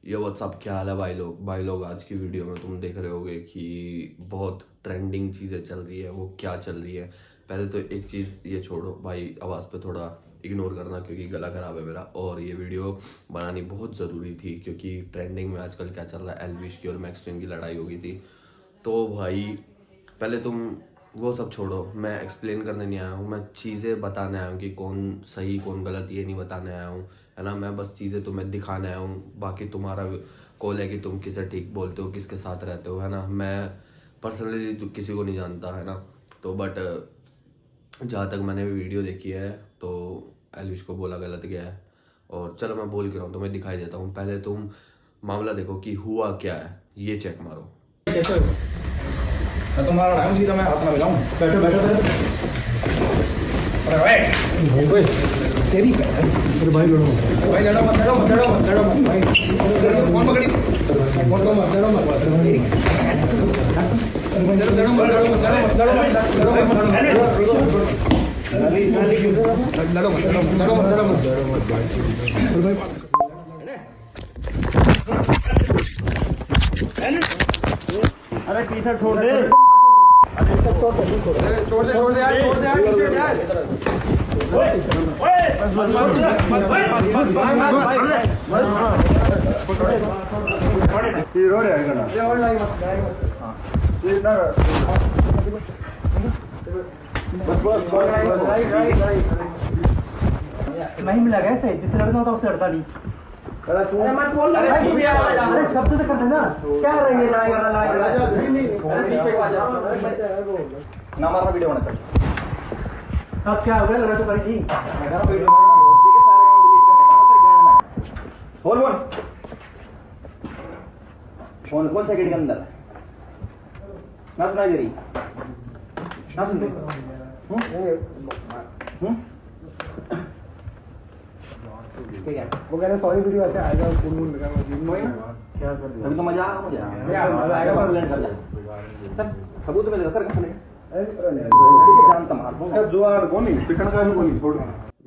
ये व्हाट्सअप क्या हाल है भाई लोग आज की वीडियो में तुम देख रहे होगे कि बहुत ट्रेंडिंग चीज़ें चल रही है। वो क्या चल रही है, पहले तो एक चीज़ ये छोड़ो भाई, आवाज़ पे थोड़ा इग्नोर करना क्योंकि गला खराब है मेरा। और ये वीडियो बनानी बहुत ज़रूरी थी क्योंकि ट्रेंडिंग में आजकल क्या चल रहा है, एल्विश की और मैक्सट्रीम की लड़ाई हो गई थी। तो भाई पहले तुम वो सब छोड़ो, मैं एक्सप्लेन करने नहीं आया हूँ, मैं चीज़ें बताने आया हूँ कि कौन सही कौन गलत, ये नहीं बताने आया हूँ, है ना। मैं बस चीज़ें तुम्हें दिखाने आया हूँ। बाकी तुम्हारा कॉल है कि तुम किसे ठीक बोलते हो, किसके साथ रहते हो, है ना। मैं पर्सनली तो किसी को नहीं जानता, है ना। तो बट जहाँ तक मैंने वीडियो देखी है तो एल्विश को बोला गलत गया है। और चलो मैं बोल के रहा हूँ, तुम्हें दिखाई देता हूँ। पहले तुम मामला देखो कि हुआ क्या है, ये चेक मारो। कैसे हो? मैं तो मार रहा हूँ सीधा, मैं हाथ ना मिलाऊं। बैठो बैठो बैठो। अरे भाई ओए तेरी अरे भाई लड़ो भाई, लड़ो मत लड़ो मत लड़ो मत लड़ो मत भाई। कौन पकड़ी? कौन को मत लड़ो मत तेरी लड़ो मत लड़ो मत लड़ो मत लड़ो मत भाई। अरे टी शर्ट छोड़ दे, छोड़ दे यार, छोड़ दे यार टी शर्ट यार। ओए ओए हीरो रे आएगा ना, ये और लाइव मत हां ये ना बस राइट नहीं मिला कैसे, जिससे लड़ना होता उससे लड़ता नहीं। अरे मत बोल, अरे शब्द से करते ना, क्या रहेंगे ना मारना वीडियो होना चाहिए। अब क्या हो गया, लड़ा तो करी थी। बोल बोल कौन कौन सेकंड के अंदर ना सुनाई दे रही, ना सुनते वो कह रहे सॉरी वीडियो ऐसे आएगा क्या कर दिया, अभी तो मजा आएगा सबूत में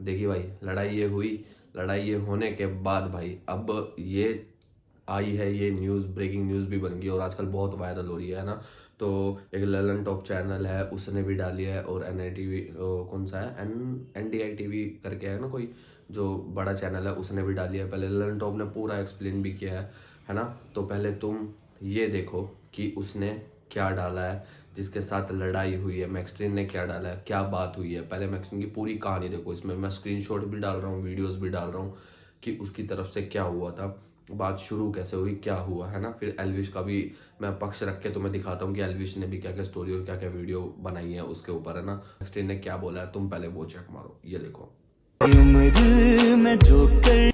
देखिए भाई, लड़ाई ये होने के बाद भाई अब ये आई है, ये न्यूज़ ब्रेकिंग न्यूज़ भी बन गई और आजकल बहुत वायरल हो रही है ना। तो एक ललन टॉप चैनल है, उसने भी डाली है, और NITV कौन सा है, NDI TV करके है ना कोई, जो बड़ा चैनल है, उसने भी डाली है। पहले ललन टॉप ने पूरा एक्सप्लेन भी किया है ना। तो पहले तुम ये देखो कि उसने क्या डाला है, जिसके साथ लड़ाई हुई है, मैक्सट्रीन ने क्या डाला है, क्या बात हुई है। पहले मैक्सट्रीन की पूरी कहानी देखो, इसमें मैं स्क्रीनशॉट भी डाल रहा हूँ, वीडियोस भी डाल रहा हूँ कि उसकी तरफ से क्या हुआ था, बात शुरू कैसे हुई, क्या हुआ, है ना। फिर एल्विश का भी मैं पक्ष रख के तुम्हें दिखाता हूँ कि एल्विश ने भी क्या क्या स्टोरी और क्या क्या वीडियो बनाई है उसके ऊपर, है ना। मैक्सट्रीन ने क्या बोला है, तुम पहले वो चेक मारो, ये देखो।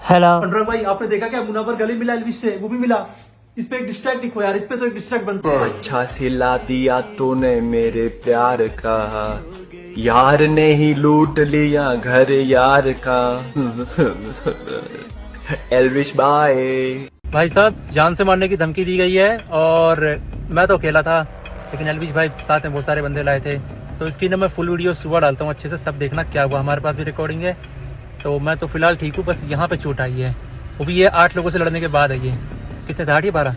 हेलो अनुराग भाई, आपने देखा क्या, मुनावर गले मिला एल्विश से, वो भी मिला। इस पे एक डिस्ट्रैक्ट लिखो यार, इस पे तो एक डिस्ट्रैक्ट बनता है। अच्छा सिला दिया तूने मेरे प्यार का, यार ने ही लूट लिया घर यार का। एल्विश बाय। भाई साहब, जान से मारने की धमकी दी गई है और मैं तो अकेला था, लेकिन एल्विश भाई साथ में बहुत सारे बंदे लाए थे। तो इसकी ना मैं फुल वीडियो सुबह डालता हूँ, अच्छे से सब देखना क्या हुआ। हमारे पास भी रिकॉर्डिंग है। तो मैं तो फिलहाल ठीक हूँ, बस यहाँ पे चोट आई है, वो भी ये 8 लोगों से लड़ने के बाद है। ये कितने थे, 8 या 12?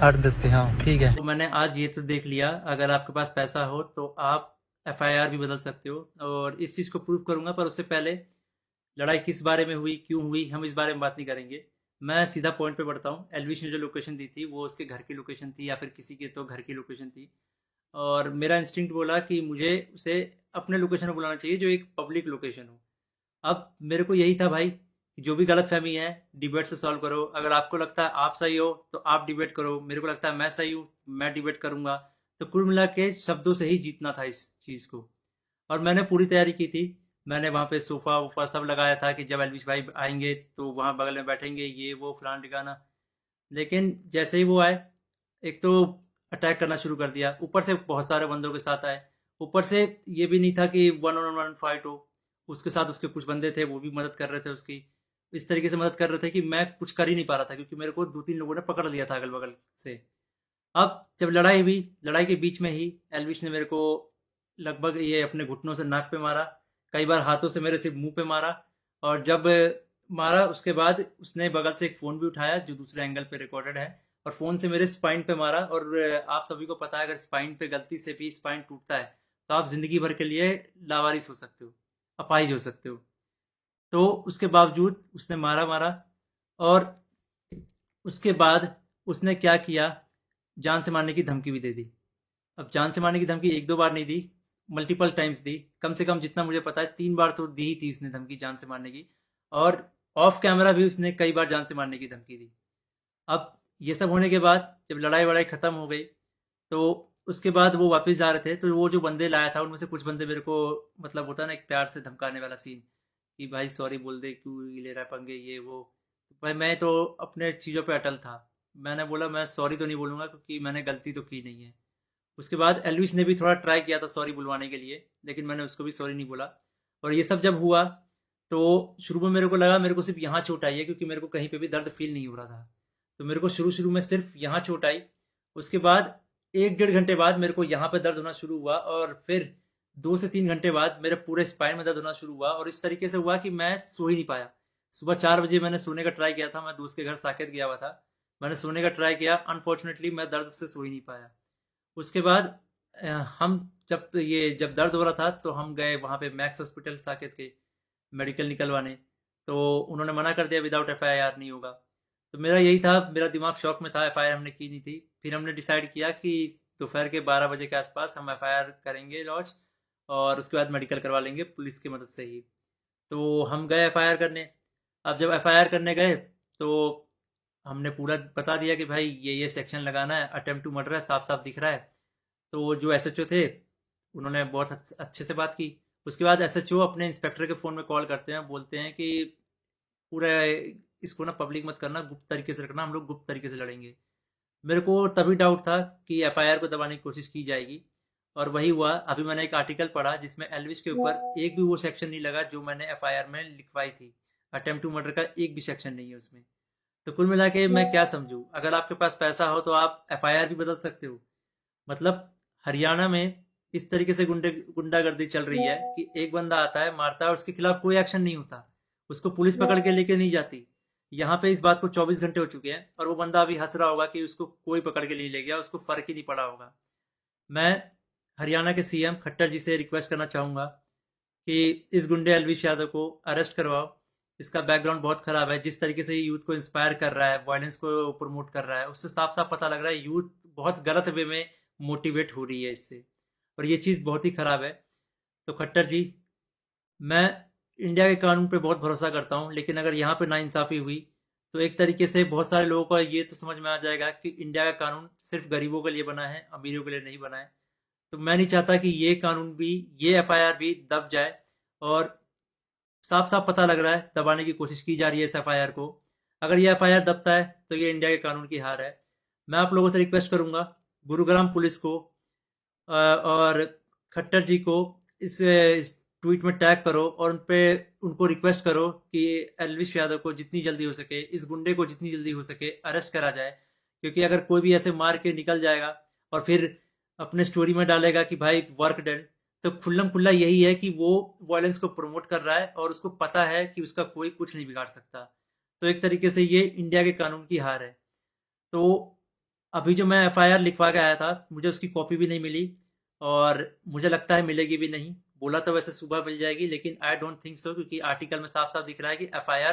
8-10 थे, हाँ ठीक है। तो मैंने आज ये तो देख लिया, अगर आपके पास पैसा हो तो आप FIR भी बदल सकते हो, और इस चीज़ को प्रूव करूंगा। पर उससे पहले लड़ाई किस बारे में हुई, क्यों हुई, हम इस बारे में बात नहीं करेंगे। मैं सीधा पॉइंट पे बढ़ता हूँ। एल्विश ने जो लोकेशन दी थी वो उसके घर की लोकेशन थी, या फिर किसी के तो घर की लोकेशन थी। और मेरा इंस्टिंक्ट बोला कि मुझे उसे अपने लोकेशन पर बुलाना चाहिए, जो एक पब्लिक लोकेशन हो। अब मेरे को यही था भाई कि जो भी गलतफहमी है डिबेट से सॉल्व करो। अगर आपको लगता है आप सही हो तो आप डिबेट करो, मेरे को लगता है मैं सही हूँ, मैं डिबेट करूंगा। तो कुल मिला के शब्दों से ही जीतना था इस चीज को। और मैंने पूरी तैयारी की थी। मैंने वहां पे सोफा वोफा सब लगाया था कि जब एल्विश भाई आएंगे तो वहां बगल में बैठेंगे, ये वो फलान ठिकाना। लेकिन जैसे ही वो आए, एक तो अटैक करना शुरू कर दिया, ऊपर से बहुत सारे बंदों के साथ आए। ऊपर से ये भी नहीं था कि 1-on-1 फाइट हो, उसके साथ उसके कुछ बंदे थे, वो भी मदद कर रहे थे उसकी। इस तरीके से मदद कर रहे थे कि मैं कुछ कर ही नहीं पा रहा था, क्योंकि मेरे को 2-3 लोगों ने पकड़ लिया था अगल बगल से। अब जब लड़ाई हुई, लड़ाई के बीच में ही एल्विश ने मेरे को लगभग ये अपने घुटनों से नाक पे मारा, कई बार हाथों से मेरे सिर्फ मुंह पे मारा। और जब मारा। उसके बाद उसने बगल से एक फ़ोन भी उठाया जो दूसरे एंगल पे रिकॉर्डेड है, और फ़ोन से मेरे स्पाइन पे मारा। और आप सभी को पता है अगर स्पाइन पे गलती से भी स्पाइन टूटता है तो आप ज़िंदगी भर के लिए लावारिस हो सकते हो, अपाहिज हो सकते हो। तो उसके बावजूद उसने मारा मारा, और उसके बाद उसने क्या किया, जान से मारने की धमकी भी दे दी। अब जान से मारने की धमकी एक दो बार नहीं दी, मल्टीपल टाइम्स दी। कम से कम जितना मुझे पता है 3 बार तो दी ही थी उसने धमकी जान से मारने की, और ऑफ कैमरा भी उसने कई बार जान से मारने की धमकी दी। अब ये सब होने के बाद जब लड़ाई वड़ाई खत्म हो गई तो उसके बाद वो वापस जा रहे थे, तो वो जो बंदे लाया था उनमें से कुछ बंदे मेरे को, मतलब होता है ना एक प्यार से धमकाने वाला सीन, कि भाई सॉरी बोल दे, क्यों ले रहा है पंगे ये वो। भाई मैं तो अपने चीज़ों पे अटल था। मैंने बोला मैं सॉरी तो नहीं बोलूँगा क्योंकि मैंने गलती तो की नहीं है। उसके बाद एल्विश ने भी थोड़ा ट्राई किया था सॉरी बुलवाने के लिए, लेकिन मैंने उसको भी सॉरी नहीं बोला। और ये सब जब हुआ तो शुरू में मेरे को लगा मेरे को सिर्फ यहाँ चोट आई है, क्योंकि मेरे को कहीं पे भी दर्द फील नहीं हो रहा था। तो मेरे को शुरू शुरू में सिर्फ यहाँ चोट आई। उसके बाद 1 डेढ़ घंटे बाद मेरे को यहाँ पे दर्द होना शुरू हुआ, और फिर 2 से 3 घंटे बाद मेरे पूरे स्पाइन में दर्द होना शुरू हुआ। और इस तरीके से हुआ कि मैं सो ही नहीं पाया। सुबह 4 बजे मैंने सोने का ट्राई किया था, मैं दोस्त के घर साकेत गया हुआ था, मैंने सोने का ट्राई किया, अनफॉर्चुनेटली मैं दर्द से सो ही नहीं पाया। उसके बाद हम जब दर्द हो रहा था तो हम गए वहाँ पे मैक्स हॉस्पिटल साकेत के, मेडिकल निकलवाने। तो उन्होंने मना कर दिया, विदाउट एफआईआर नहीं होगा। तो मेरा यही था, मेरा दिमाग शॉक में था, एफआईआर हमने की नहीं थी। फिर हमने डिसाइड किया कि दोपहर के 12 बजे के आसपास हम एफआईआर करेंगे लॉन्च, और उसके बाद मेडिकल करवा लेंगे पुलिस की मदद से ही। तो हम गए एफआईआर करने। अब जब एफआईआर करने गए तो हमने पूरा बता दिया कि भाई ये सेक्शन लगाना है, अटेम्प्ट टू मर्डर है, साफ साफ दिख रहा है। तो जो एसएचओ थे उन्होंने बहुत अच्छे से बात की। उसके बाद एसएचओ अपने इंस्पेक्टर के फ़ोन में कॉल करते हैं, बोलते हैं कि पूरा इसको ना पब्लिक मत करना, गुप्त तरीके से रखना, हम लोग गुप्त तरीके से लड़ेंगे। मेरे को तभी डाउट था कि एफआईआर को दबाने की कोशिश की जाएगी, और वही हुआ। अभी मैंने एक आर्टिकल पढ़ा जिसमें एल्विश के ऊपर एक भी वो सेक्शन नहीं लगा जो मैंने एफआईआर में लिखवाई थी। अटेम्प्ट टू मर्डर का एक भी सेक्शन नहीं है उसमें। तो कुल मिला के मैं क्या समझूं, अगर आपके पास पैसा हो तो आप एफआईआर भी बदल सकते हो। मतलब हरियाणा में इस तरीके से गुंडागर्दी चल रही है कि एक बंदा आता है, मारता है और उसके खिलाफ कोई एक्शन नहीं होता, उसको पुलिस पकड़ के लेके नहीं जाती। यहाँ पे इस बात को 24 घंटे हो चुके हैं और वो बंदा अभी हंस रहा होगा कि उसको कोई पकड़ के नहीं ले गया, उसको फर्क ही नहीं पड़ा होगा। मैं हरियाणा के सीएम खट्टर जी से रिक्वेस्ट करना चाहूंगा कि इस गुंडे एलविश यादव को अरेस्ट करवाओ। इसका बैकग्राउंड बहुत खराब है। जिस तरीके से ये यूथ को इंस्पायर कर रहा है, वायलेंस को प्रमोट कर रहा है, उससे साफ साफ पता लग रहा है यूथ बहुत गलत वे में मोटिवेट हो रही है इससे, और ये चीज़ बहुत ही खराब है। तो खट्टर जी, मैं इंडिया के कानून पे बहुत भरोसा करता हूँ, लेकिन अगर यहाँ पे नाइंसाफ़ी हुई तो एक तरीके से बहुत सारे लोगों को ये तो समझ में आ जाएगा कि इंडिया का कानून सिर्फ गरीबों के लिए बना है, अमीरों के लिए नहीं बना है। तो मैं नहीं चाहता कि ये कानून भी, ये एफआईआर भी दब जाए, और साफ साफ पता लग रहा है दबाने की कोशिश की जा रही है इस एफआईआर को। अगर ये एफआईआर दबता है तो ये इंडिया के कानून की हार है। मैं आप लोगों से रिक्वेस्ट करूंगा, गुरुग्राम पुलिस को और खट्टर जी को इस ट्वीट में टैग करो, और उनको रिक्वेस्ट करो कि एल्विश यादव को जितनी जल्दी हो सके, इस गुंडे को जितनी जल्दी हो सके अरेस्ट करा जाए। क्योंकि अगर कोई भी ऐसे मार के निकल जाएगा और फिर अपने स्टोरी में डालेगा कि भाई वर्क डन, तो खुल्लम खुल्ला यही है कि वो वायलेंस को प्रमोट कर रहा है और उसको पता है कि उसका कोई कुछ नहीं बिगाड़ सकता। तो एक तरीके से ये इंडिया के कानून की हार है। तो अभी जो मैं एफआईआर लिखवा के आया था, मुझे उसकी कॉपी भी नहीं मिली, और मुझे लगता है मिलेगी भी नहीं। बोला तो वैसे सुबह मिल जाएगी, लेकिन आई डोंट थिंक सो, क्योंकि आर्टिकल में साफ साफ दिख रहा है कि एफआईआर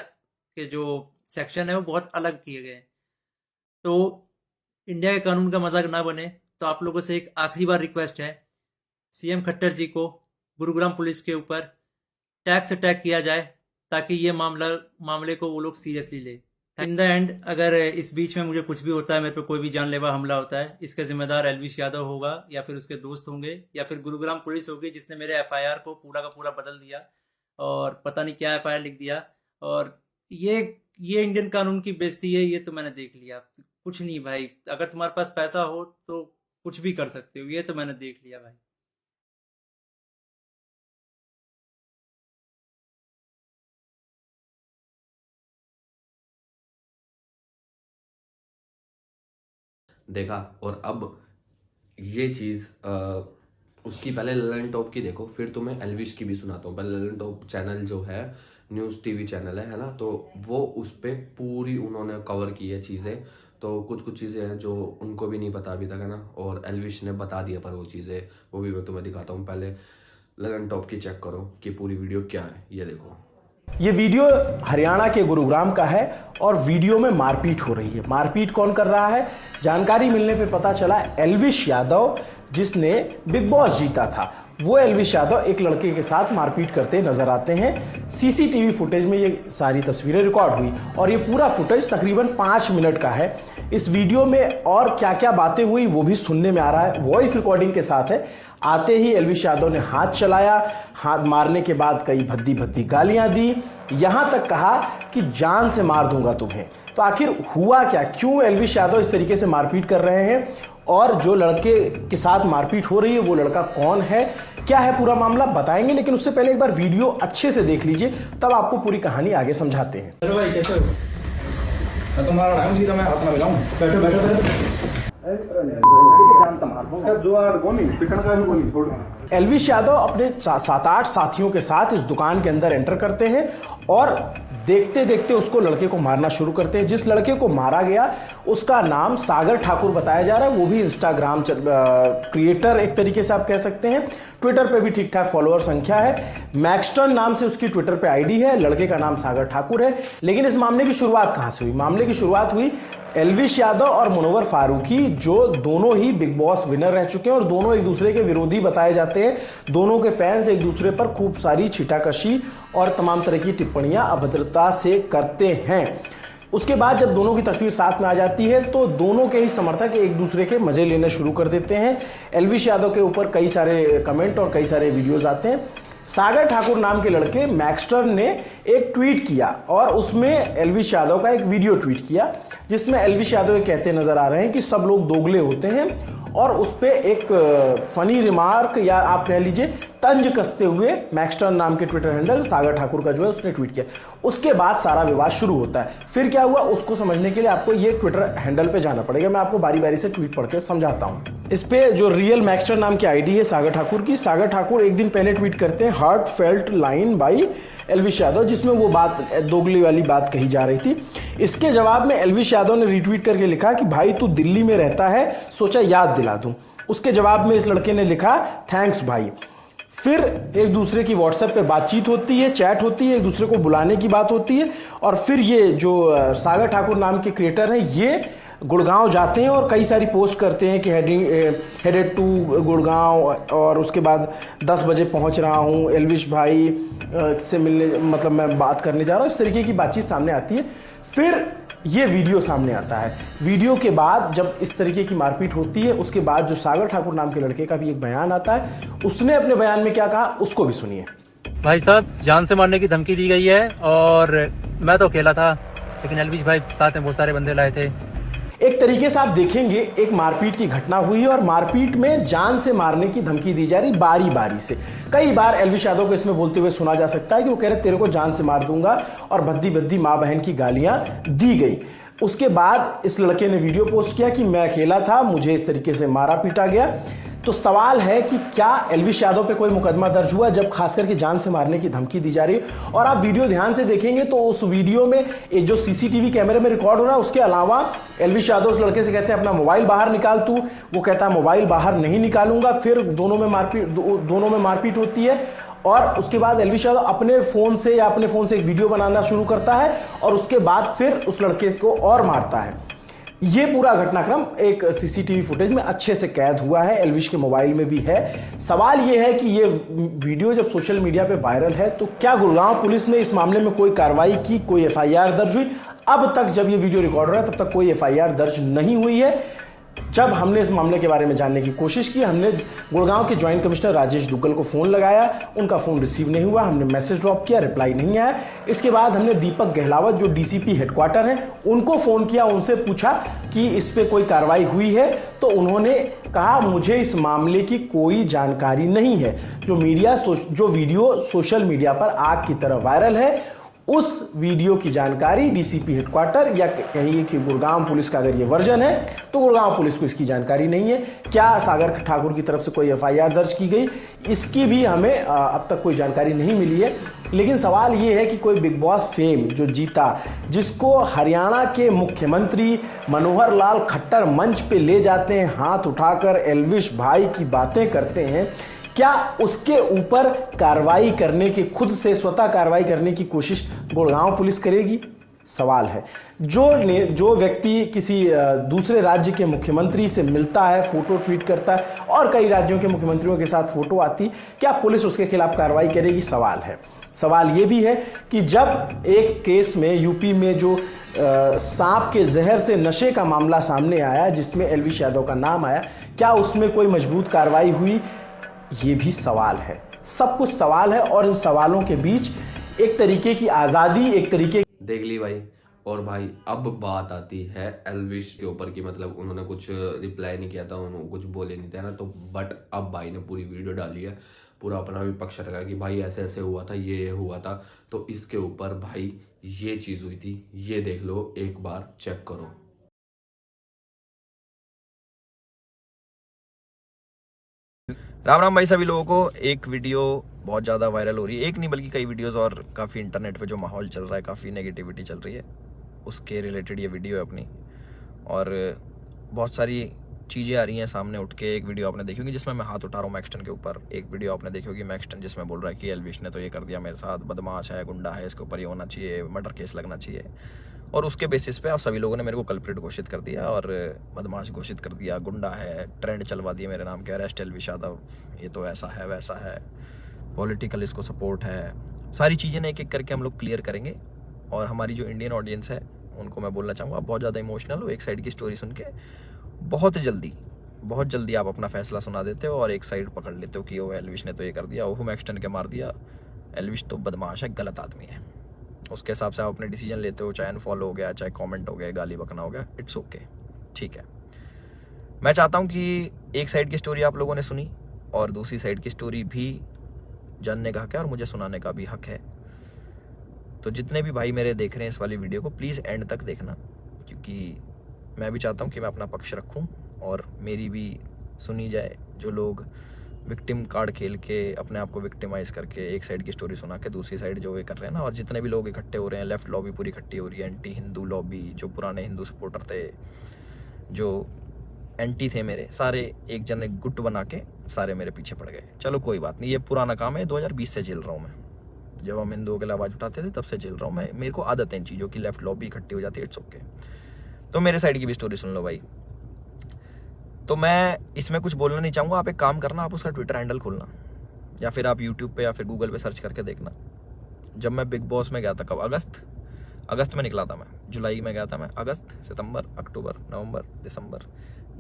के जो सेक्शन है वो बहुत अलग किए गए हैं। तो इंडिया के कानून का मजाक ना बने, तो आप लोगों से एक आखिरी बार रिक्वेस्ट है, सीएम खट्टर जी को गुरुग्राम पुलिस के ऊपर टैग से टैग किया जाए, ताकि ये मामले को वो लोग सीरियसली ले। इन द एंड, अगर इस बीच में मुझे कुछ भी होता है, मेरे पे कोई भी जानलेवा हमला होता है, इसका जिम्मेदार एल्विश यादव होगा, या फिर उसके दोस्त होंगे, या फिर गुरुग्राम पुलिस होगी जिसने मेरे एफआईआर को पूरा का पूरा बदल दिया और पता नहीं क्या एफआईआर लिख दिया। और ये ये इंडियन कानून की बेइज्जती है, ये तो मैंने देख लिया। कुछ नहीं भाई, अगर तुम्हारे पास पैसा हो तो कुछ भी कर सकते हो, ये तो मैंने देख लिया भाई। देखा। और अब ये चीज़ उसकी पहले ललन टॉप की देखो, फिर तुम्हें एल्विश की भी सुनाता हूँ। पहले ललन टॉप चैनल जो है न्यूज़ टीवी चैनल है ना, तो वो उस पर पूरी उन्होंने कवर की है चीज़ें। तो कुछ चीज़ें हैं जो उनको भी नहीं पता अभी तक है ना, और एल्विश ने बता दिया, पर वो चीज़ें वो भी मैं तुम्हें दिखाता हूँ। पहले लगन टॉप की चेक करो कि पूरी वीडियो क्या है, ये देखो। ये वीडियो हरियाणा के गुरुग्राम का है और वीडियो में मारपीट हो रही है। मारपीट कौन कर रहा है? जानकारी मिलने पे पता चला एल्विश यादव, जिसने बिग बॉस जीता था, वो एल्विश यादव एक लड़के के साथ मारपीट करते नजर आते हैं। सीसीटीवी फुटेज में ये सारी तस्वीरें रिकॉर्ड हुई और ये पूरा फुटेज तकरीबन 5 मिनट का है। इस वीडियो में और क्या क्या बातें हुई वो भी सुनने में आ रहा है, वॉइस रिकॉर्डिंग के साथ है। आते ही एल्विश यादव ने हाथ चलाया, हाथ मारने के बाद कई भद्दी भद्दी गालियां दी, यहां तक कहा कि जान से मार दूंगा तुम्हें। तो आखिर हुआ क्या? क्यों एल्विश यादव इस तरीके से मारपीट कर रहे हैं और जो लड़के के साथ मारपीट हो रही है वो लड़का कौन है, क्या है पूरा मामला बताएंगे। लेकिन उससे पहले एक बार वीडियो अच्छे से देख लीजिए, तब आपको पूरी कहानी आगे समझाते हैं। अरे भाई कैसे हो? मैं तुम्हारा टाइम सीधा मैं हाथ ना मिलाऊं। बैठो बैठो बैठो। एल्विश यादव अपने 7-8 साथियों के साथ इस दुकान के अंदर एंटर करते हैं और देखते देखते उसको लड़के को मारना शुरू करते हैं। जिस लड़के को मारा गया उसका नाम सागर ठाकुर बताया जा रहा है। वो भी इंस्टाग्राम क्रिएटर एक तरीके से आप कह सकते हैं। ट्विटर पे भी ठीक ठाक फॉलोअर संख्या है। मैक्सटर्न नाम से उसकी ट्विटर पे आईडी है। लड़के का नाम सागर ठाकुर है। लेकिन इस मामले की शुरुआत कहां से हुई? मामले की शुरुआत हुई एल्विश यादव और मुनव्वर फारूकी, जो दोनों ही बिग बॉस विनर रह चुके हैं और दोनों एक दूसरे के विरोधी बताए जाते हैं। दोनों के फैंस एक दूसरे पर खूब सारी छीटाकशी और तमाम तरह की टिप्पणियां अभद्रता से करते हैं। उसके बाद जब दोनों की तस्वीर साथ में आ जाती है तो दोनों के ही समर्थक एक दूसरे के मजे लेने शुरू कर देते हैं। एल्विश यादव के ऊपर कई सारे कमेंट और कई सारे वीडियोज आते हैं। सागर ठाकुर नाम के लड़के मैक्सटर ने एक ट्वीट किया और उसमें एल्विश यादव का एक वीडियो ट्वीट किया, जिसमें एल्विश यादव ये कहते नजर आ रहे हैं कि सब लोग दोगले होते हैं, और उस पर एक फनी रिमार्क या आप कह लीजिए तंज कसते हुए मैक्सटर नाम के ट्विटर हैंडल सागर ठाकुर का जो है उसने ट्वीट किया। उसके बाद सारा विवाद शुरू होता है। फिर क्या हुआ उसको समझने के लिए आपको ये ट्विटर हैंडल पे जाना पड़ेगा। मैं आपको बारी बारी से ट्वीट पढ़ के समझाता हूँ। इस पे जो रियल मैक्सटर नाम की आईडी है सागर ठाकुर की, सागर ठाकुर एक दिन पहले ट्वीट करते हैं heart felt line by Elvish Yadav, जिसमें वो बात दोगली वाली बात कही जा रही थी। इसके जवाब में एल्विश यादव ने रीट्वीट करके लिखा कि भाई तू दिल्ली में रहता है, सोचा याद दिला दूं। उसके जवाब में इस लड़के ने लिखा थैंक्स भाई। फिर एक दूसरे की व्हाट्सएप पे बातचीत होती है, चैट होती है, एक दूसरे को बुलाने की बात होती है, और फिर ये जो सागर ठाकुर नाम के क्रिएटर हैं ये गुड़गांव जाते हैं और कई सारी पोस्ट करते हैं कि हेडेड टू गुड़गांव, और उसके बाद 10 बजे पहुंच रहा हूं, एल्विश भाई से मिलने, मतलब मैं बात करने जा रहा हूं। इस तरीके की बातचीत सामने आती है। फिर ये वीडियो सामने आता है। वीडियो के बाद जब इस तरीके की मारपीट होती है, उसके बाद जो सागर ठाकुर नाम के लड़के का भी एक बयान आता है। उसने अपने बयान में क्या कहा उसको भी सुनिए। भाई साहब जान से मारने की धमकी दी गई है और मैं तो अकेला था, लेकिन एल्विश भाई साथ में बहुत सारे बंदे लाए थे। एक तरीके से आप देखेंगे एक मारपीट की घटना हुई और मारपीट में जान से मारने की धमकी दी जा रही बारी बारी से। कई बार एल्विश यादव को इसमें बोलते हुए सुना जा सकता है कि वो कह रहे तेरे को जान से मार दूंगा, और भद्दी भद्दी माँ बहन की गालियां दी गई। उसके बाद इस लड़के ने वीडियो पोस्ट किया कि मैं अकेला था, मुझे इस तरीके से मारा पीटा गया। तो सवाल है कि क्या एल्विश यादव पे कोई मुकदमा दर्ज हुआ जब खास करके जान से मारने की धमकी दी जा रही है? और आप वीडियो ध्यान से देखेंगे तो उस वीडियो में जो सीसीटीवी कैमरे में रिकॉर्ड हो रहा है उसके अलावा एल्विश यादव उस लड़के से कहते हैं अपना मोबाइल बाहर निकाल तू, वो कहता है मोबाइल बाहर नहीं निकालूंगा। फिर दोनों में मारपीट होती है और उसके बाद एल्विश यादव अपने फोन से एक वीडियो बनाना शुरू करता है और उसके बाद फिर उस लड़के को और मारता है। ये पूरा घटनाक्रम एक सीसीटीवी फुटेज में अच्छे से कैद हुआ है, एल्विश के मोबाइल में भी है। सवाल ये है कि ये वीडियो जब सोशल मीडिया पे वायरल है तो क्या गुड़गांव पुलिस ने इस मामले में कोई कार्रवाई की, कोई एफआईआर दर्ज हुई? अब तक जब ये वीडियो रिकॉर्ड हो रहा है तब तक कोई एफआईआर दर्ज नहीं हुई है। जब हमने इस मामले के बारे में जानने की कोशिश की, हमने गुड़गांव के ज्वाइंट कमिश्नर राजेश दुग्गल को फ़ोन लगाया, उनका फ़ोन रिसीव नहीं हुआ। हमने मैसेज ड्रॉप किया, रिप्लाई नहीं आया। इसके बाद हमने दीपक गहलावत जो डीसीपी हेडक्वार्टर हैं उनको फ़ोन किया, उनसे पूछा कि इस पर कोई कार्रवाई हुई है, तो उन्होंने कहा मुझे इस मामले की कोई जानकारी नहीं है। जो वीडियो सोशल मीडिया पर आग की तरह वायरल है उस वीडियो की जानकारी डीसीपी हेडक्वार्टर या कहिए कि गुड़गांव पुलिस का अगर ये वर्जन है तो गुड़गांव पुलिस को इसकी जानकारी नहीं है। क्या सागर ठाकुर की तरफ से कोई एफआईआर दर्ज की गई, इसकी भी हमें अब तक कोई जानकारी नहीं मिली है। लेकिन सवाल ये है कि कोई बिग बॉस फेम जो जीता, जिसको हरियाणा के मुख्यमंत्री मनोहर लाल खट्टर मंच पे ले जाते हैं, हाथ उठाकर एल्विश भाई की बातें करते हैं, क्या उसके ऊपर कार्रवाई करने की, खुद से स्वतः कार्रवाई करने की कोशिश गुड़गांव पुलिस करेगी? सवाल है। जो व्यक्ति किसी दूसरे राज्य के मुख्यमंत्री से मिलता है, फोटो ट्वीट करता है और कई राज्यों के मुख्यमंत्रियों के साथ फोटो आती, क्या पुलिस उसके खिलाफ कार्रवाई करेगी? सवाल है। सवाल ये भी है कि जब एक केस में यूपी में जो सांप के जहर से नशे का मामला सामने आया, जिसमें एल्विश यादव का नाम आया, क्या उसमें कोई मजबूत कार्रवाई हुई? ये भी सवाल है। सब कुछ सवाल है और इन सवालों के बीच एक तरीके की आज़ादी, एक तरीके देख ली भाई। और भाई अब बात आती है एल्विश के ऊपर की, मतलब उन्होंने कुछ रिप्लाई नहीं किया था, उन्होंने कुछ बोले नहीं थे ना, तो बट अब भाई ने पूरी वीडियो डाली है, पूरा अपना भी पक्ष रखा कि भाई ऐसे ऐसे हुआ था, ये हुआ था, तो इसके ऊपर भाई ये चीज़ हुई थी, ये देख लो, एक बार चेक करो। राम राम भाई सभी लोगों को। एक वीडियो बहुत ज़्यादा वायरल हो रही है, एक नहीं बल्कि कई वीडियोस, और काफ़ी इंटरनेट पे जो माहौल चल रहा है, काफ़ी नेगेटिविटी चल रही है, उसके रिलेटेड ये वीडियो है अपनी। और बहुत सारी चीज़ें आ रही हैं सामने उठ के। एक वीडियो आपने देखी होगी जिसमें मैं हाथ उठा रहा हूँ मैक्सटन के ऊपर, एक वीडियो आपने देखी होगी मैक्सटन जिसमें बोल रहा है कि एल्विश ने तो ये कर दिया मेरे साथ, बदमाश है, गुंडा है, इसके ऊपर ये होना चाहिए, मर्डर केस लगना चाहिए। और उसके बेसिस पे आप सभी लोगों ने मेरे को कल्प्रिट घोषित कर दिया और बदमाश घोषित कर दिया, गुंडा है, ट्रेंड चलवा दिया मेरे नाम के, अरेस्ट एल्विश यादव, ये तो ऐसा है वैसा है, पॉलिटिकल इसको सपोर्ट है। सारी चीज़ें एक एक करके हम लोग क्लियर करेंगे। और हमारी जो इंडियन ऑडियंस है उनको मैं बोलना चाहूँगा, आप बहुत ज़्यादा इमोशनल हो, एक साइड की स्टोरी सुन के बहुत जल्दी आप अपना फैसला सुना देते हो और एक साइड पकड़ लेते हो कि वो एल्विश ने तो ये कर दिया, वो मैक्सटन के मार दिया, एल्विश तो बदमाश है, गलत आदमी है। उसके हिसाब से आप अपने डिसीजन लेते हो, चाहे अनफॉलो हो गया, चाहे कमेंट हो गया, गाली बकना हो गया, इट्स ओके, ठीक है। मैं चाहता हूँ कि एक साइड की स्टोरी आप लोगों ने सुनी और दूसरी साइड की स्टोरी भी जानने का हक है और मुझे सुनाने का भी हक है। तो जितने भी भाई मेरे देख रहे हैं इस वाली वीडियो को, प्लीज़ एंड तक देखना, क्योंकि मैं भी चाहता हूँ कि मैं अपना पक्ष रखूँ और मेरी भी सुनी जाए। जो लोग विक्टिम कार्ड खेल के अपने आप को विक्टिमाइज करके एक साइड की स्टोरी सुना के दूसरी साइड जो ये कर रहे हैं ना, और जितने भी लोग इकट्ठे हो रहे हैं, लेफ्ट लॉबी पूरी इकट्ठी हो रही है, एंटी हिंदू लॉबी, जो पुराने हिंदू सपोर्टर थे, जो एंटी थे मेरे, सारे एक जन एक गुट बना के सारे मेरे पीछे पड़ गए। चलो कोई बात नहीं, ये पुराना काम है, 2020 से झेल रहा हूँ मैं। जब हम हिंदुओं के लिए आवाज़ उठाते थे तब से झेल रहा हूँ मैं, मेरे को आदत है इन चीज़ों की, लेफ्ट लॉबी इकट्ठी हो जाती है, इट्स ओके। तो मेरे साइड की भी स्टोरी सुन लो भाई। तो मैं इसमें कुछ बोलना नहीं चाहूँगा, आप एक काम करना, आप उसका ट्विटर हैंडल खोलना या फिर आप यूट्यूब पे या फिर गूगल पे सर्च करके देखना। जब मैं बिग बॉस में गया था, कब, अगस्त में निकला था मैं, जुलाई में गया था मैं, अगस्त, सितंबर, अक्टूबर, नवंबर, दिसंबर,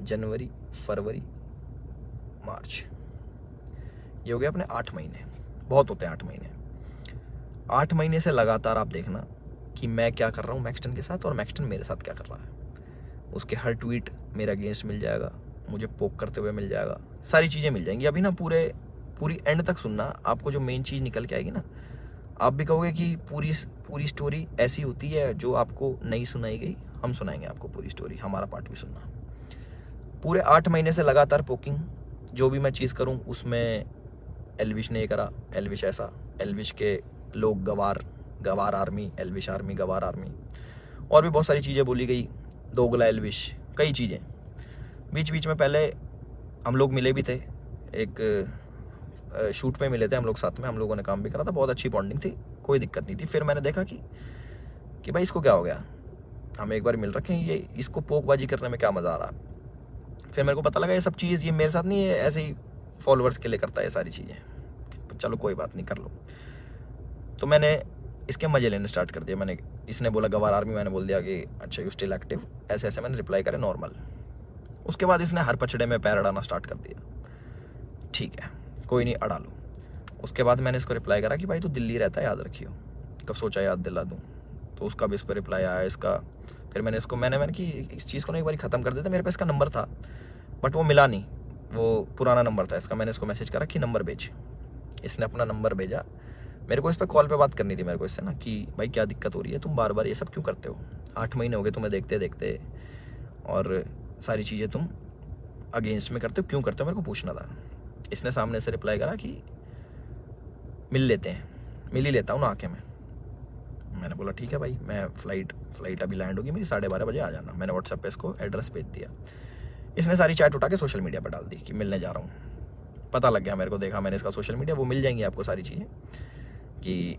जनवरी, फरवरी, मार्च, ये हो गया अपने 8 महीने। बहुत होते हैं 8 महीने। 8 महीने से लगातार आप देखना कि मैं क्या कर रहा हूँ मैक्सटन के साथ और मैक्सटन मेरे साथ क्या कर रहा है। उसके हर ट्वीट मेरे अगेंस्ट मिल जाएगा, मुझे पोक करते हुए मिल जाएगा, सारी चीज़ें मिल जाएंगी। अभी ना पूरी एंड तक सुनना, आपको जो मेन चीज़ निकल के आएगी ना, आप भी कहोगे कि पूरी स्टोरी ऐसी होती है जो आपको नहीं सुनाई गई, हम सुनाएंगे आपको पूरी स्टोरी, हमारा पार्ट भी सुनना। पूरे 8 महीने से लगातार पोकिंग, जो भी मैं चीज़ करूँ उसमें एल्विश ने ये करा, एल्विश ऐसा, एल्विश के लोग गवार आर्मी, एल्विश आर्मी, गवार आर्मी, और भी बहुत सारी चीज़ें बोली गई, दोगला एल्विश, कई चीज़ें। बीच में पहले हम लोग मिले भी थे, एक शूट पे मिले थे हम लोग साथ में, हम लोगों ने काम भी करा था, बहुत अच्छी बॉन्डिंग थी, कोई दिक्कत नहीं थी। फिर मैंने देखा कि भाई इसको क्या हो गया, हम एक बार मिल रखे हैं, ये इसको पोकबाजी करने में क्या मज़ा आ रहा। फिर मेरे को पता लगा ये सब चीज़ ये मेरे साथ नहीं है, ऐसे ही फॉलोअर्स के लिए करता है ये सारी चीज़ें। चलो कोई बात नहीं, कर लो। तो मैंने इसके मजे लेने स्टार्ट कर दिया। इसने बोला गवार आर्मी, मैंने बोल दिया कि अच्छा यू स्टिल एक्टिव, ऐसे ऐसे मैंने रिप्लाई करे नॉर्मल। उसके बाद इसने हर पचड़े में पैर अड़ाना स्टार्ट कर दिया। ठीक है, कोई नहीं, अड़ा लो। उसके बाद मैंने इसको रिप्लाई करा कि भाई तू दिल्ली रहता है, याद रखियो, कब सोचा याद दिला दूँ। तो उसका भी इस पर रिप्लाई आया इसका। फिर मैंने इसको मैंने कि इस चीज़ को ना एक बार ख़त्म कर देता। मेरे पास इसका नंबर था बट वो मिला नहीं, वो पुराना नंबर था इसका। मैंने इसको मैसेज करा कि नंबर भेज। इसने अपना नंबर भेजा, मेरे को इस पर कॉल पे बात करनी थी मेरे को इससे ना कि भाई क्या दिक्कत हो रही है, तुम बार बार ये सब क्यों करते हो, 8 महीने हो गए तुम्हें देखते देखते और सारी चीज़ें तुम अगेंस्ट में करते हो, क्यों करते हो, मेरे को पूछना था। इसने सामने से रिप्लाई करा कि मिल लेते हैं, मिल ही लेता हूँ ना आके मैंने बोला ठीक है भाई, मैं फ्लाइट अभी लैंड होगी मेरी 12:30 बजे, आ जाना। मैंने व्हाट्सएप पे इसको एड्रेस भेज दिया। इसने सारी चैट उठा के सोशल मीडिया पर डाल दी कि मिलने जा रहा हूँ। पता लग गया मेरे को, देखा मैंने इसका सोशल मीडिया, वो मिल जाएंगी आपको सारी चीज़ें कि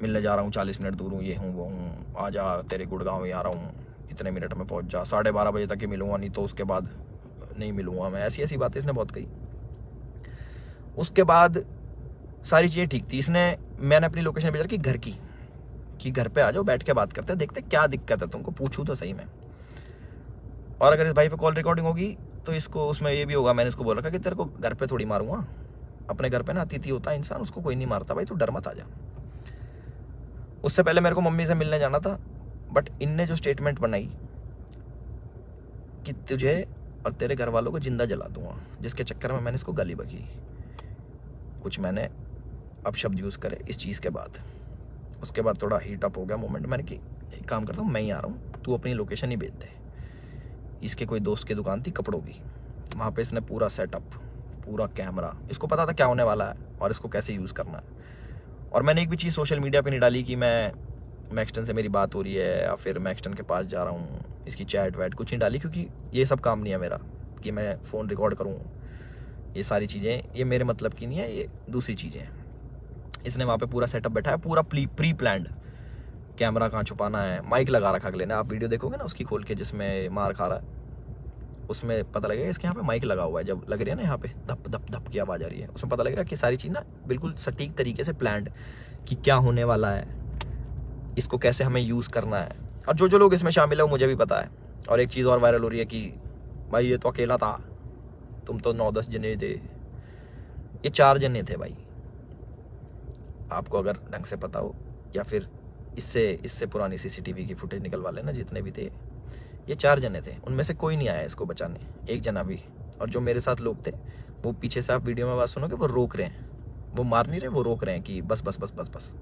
मिलने जा रहा हूँ, 40 मिनट दूर हूँ, ये हूँ वो हूँ, आ जा तेरे गुड़गांव ही आ रहा हूँ, इतने मिनट में पहुँच जा, 12:30 बजे तक ही मिलूँगा, नहीं तो उसके बाद नहीं मिलूँगा मैं। ऐसी बातें इसने बहुत कही। उसके बाद सारी चीज़ें ठीक थी। मैंने अपनी लोकेशन भेजा कि घर की, कि घर पे आ जाओ, बैठ के बात करते हैं, देखते क्या दिक्कत है तुमको, पूछूं तो सही मैं। और अगर इस भाई पे कॉल रिकॉर्डिंग होगी तो इसको उसमें ये भी होगा, मैंने इसको बोल रखा कि तेरे को घर पे थोड़ी मारूंगा, अपने घर पे ना अतिथि होता है इंसान, उसको कोई नहीं मारता भाई, तू डर मत आ जा। उससे पहले मेरे को मम्मी से मिलने जाना था, बट इनने जो स्टेटमेंट बनाई कि तुझे और तेरे घर वालों को जिंदा जला दूंगा, जिसके चक्कर में मैंने इसको गाली बकी, कुछ मैंने अपशब्द यूज़ करे इस चीज़ के बाद। उसके बाद थोड़ा हीट अप हो गया मोमेंट। मैंने कि एक काम करता हूँ, मैं ही आ रहा हूँ, तू अपनी लोकेशन ही भेज दे। इसके कोई दोस्त की दुकान थी कपड़ों की, वहाँ पे इसने पूरा सेटअप, पूरा कैमरा, इसको पता था क्या होने वाला है और इसको कैसे यूज़ करना है। और मैंने एक भी चीज़ सोशल मीडिया पे नहीं डाली कि मैं मैक्सटन से मेरी बात हो रही है या फिर मैक्सटन के पास जा रहा हूँ, इसकी चैट वैट कुछ नहीं डाली, क्योंकि ये सब काम नहीं है मेरा कि मैं फ़ोन रिकॉर्ड करूँ। ये सारी चीज़ें ये मेरे मतलब की नहीं है, ये दूसरी चीज़ें हैं। इसने वहाँ पे पूरा सेटअप बैठा है, पूरा प्री प्लान्ड, कैमरा कहाँ छुपाना है, माइक लगा रखा अगले ने। आप वीडियो देखोगे ना उसकी खोल के जिसमें मार खा रहा है, उसमें पता लगेगा इसके यहाँ पे माइक लगा हुआ है। जब लग रही है ना यहाँ पे धप धप धप की आवाज़ आ रही है, उसमें पता लगेगा कि सारी चीज़ ना बिल्कुल सटीक तरीके से प्लान्ड, कि क्या होने वाला है, इसको कैसे हमें यूज़ करना है। और जो लोग इसमें शामिल है वो मुझे भी पता है। और एक चीज़ और वायरल हो रही है कि भाई ये तो अकेला था, तुम तो 9-10 जने थे, ये 4 जने थे भाई। आपको अगर ढंग से पता हो, या फिर इससे पुरानी CCTV की फुटेज निकलवा लेना, जितने भी थे ये 4 जने थे, उनमें से कोई नहीं आया इसको बचाने, एक जना भी। और जो मेरे साथ लोग थे वो पीछे से, आप वीडियो में बात सुनोगे, वो रोक रहे हैं, वो मार नहीं रहे, वो रोक रहे हैं कि बस बस बस बस बस।